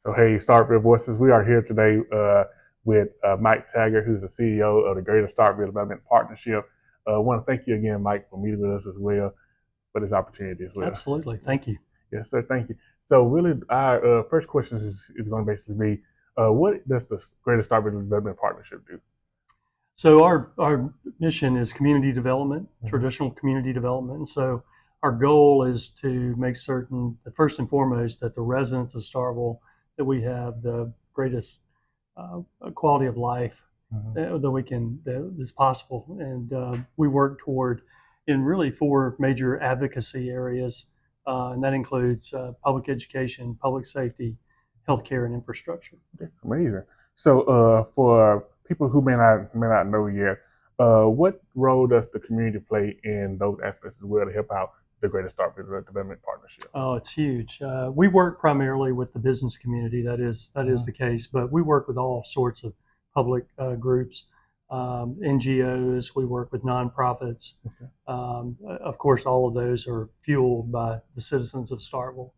So, hey, Starkville Voices, we are here today with Mike Tagert, who's the CEO of the Greater Starkville Development Partnership. I want to thank you again, Mike, for meeting with us as well, for this opportunity as well. Absolutely. Thank you. Yes, sir. Thank you. So, really, our first question is going to basically be, what does the Greater Starkville Development Partnership do? So our mission is community development, traditional community development. And so our goal is to make certain, that first and foremost, that the residents of Starkville, that we have the greatest quality of life that is possible. And we work toward in really four major advocacy areas, and that includes public education, public safety, healthcare, and infrastructure. Okay, amazing. So, for people who may not know yet, what role does the community play in those aspects as well to help out the Greater Starkville Development Partnership? Oh, it's huge. We work primarily with the business community. That is the case, but we work with all sorts of public groups, NGOs. We work with nonprofits. Okay. Of course, all of those are fueled by the citizens of Starkville,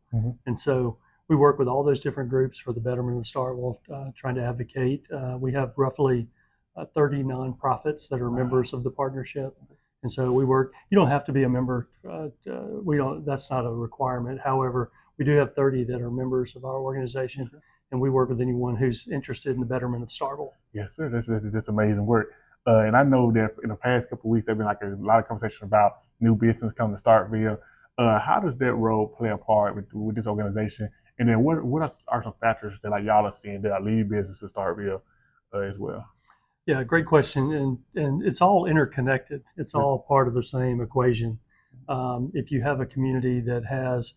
and so we work with all those different groups for the betterment of Starkville, trying to advocate. We have roughly 30 nonprofits that are members of the partnership. And so we work. You don't have to be a member. That's not a requirement. However, we do have 30 that are members of our organization, and we work with anyone who's interested in the betterment of Starkville. Yes, sir. That's amazing work. And I know that in the past couple of weeks, there's been like a lot of conversation about new business coming to Starkville. How does that role play a part with this organization? And then what are some factors that y'all are seeing that are leading business to Starkville as well? Yeah, great question, and it's all interconnected. It's all part of the same equation. If you have a community that has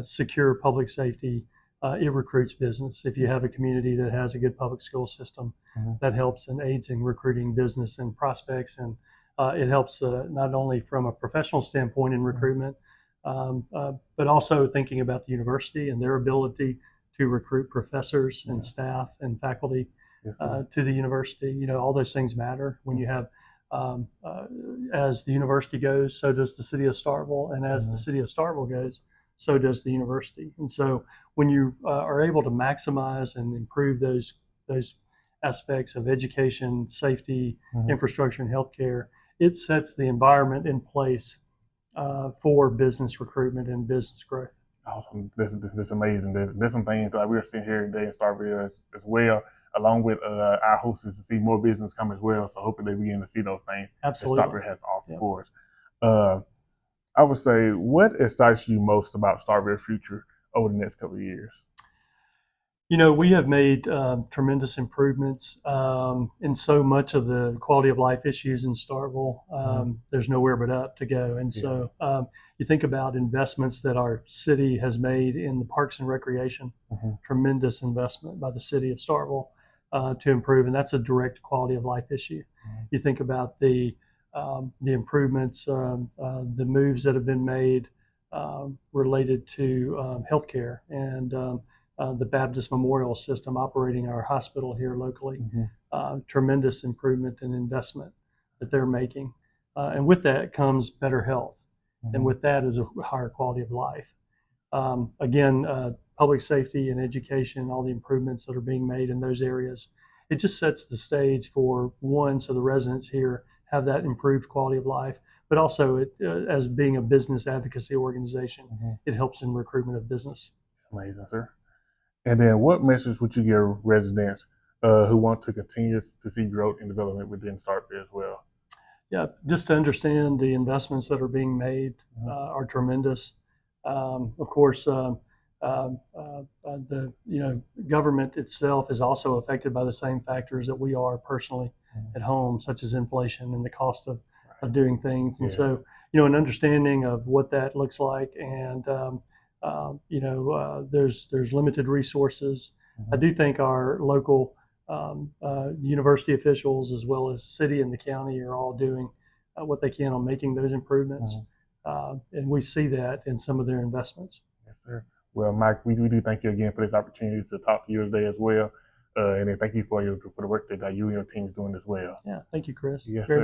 secure public safety, it recruits business. If you have a community that has a good public school system, that helps and aids in recruiting business and prospects, and it helps not only from a professional standpoint in recruitment, but also thinking about the university and their ability to recruit professors and staff and faculty to the university. You know, all those things matter when you have, as the university goes, so does the city of Starkville, and as the city of Starkville goes, so does the university. And so when you are able to maximize and improve those aspects of education, safety, infrastructure, and healthcare, it sets the environment in place for business recruitment and business growth. Awesome. That's amazing. There's some things that we're seeing here today in Starkville as well, along with our hosts, to see more business come as well. So hoping they begin to see those things Absolutely. that Starkville has to offer for us. I would say, what excites you most about Starkville's future over the next couple of years? You know, we have made tremendous improvements in so much of the quality of life issues in Starkville. There's nowhere but up to go. And so you think about investments that our city has made in the parks and recreation, tremendous investment by the city of Starkville to improve, and that's a direct quality of life issue. You think about the improvements, the moves that have been made related to healthcare and the Baptist Memorial System operating our hospital here locally. Tremendous improvement and investment that they're making. And with that comes better health. And with that is a higher quality of life. Again, public safety and education, all the improvements that are being made in those areas, it just sets the stage for one, so the residents here have that improved quality of life, but also as being a business advocacy organization, it helps in recruitment of business. Amazing, sir. And then what message would you give residents who want to continue to see growth and development within Starkville as well? Yeah, just to understand the investments that are being made are tremendous. Of course, the government itself is also affected by the same factors that we are personally at home, such as inflation and the cost of doing things. And so, an understanding of what that looks like, and there's limited resources. I do think our local university officials, as well as city and the county, are all doing what they can on making those improvements. And we see that in some of their investments. Yes, sir. Well, Mike, we do thank you again for this opportunity to talk to you today as well. And then thank you for the work that you and your team is doing as well. Yeah, thank you, Chris. Yes, sir.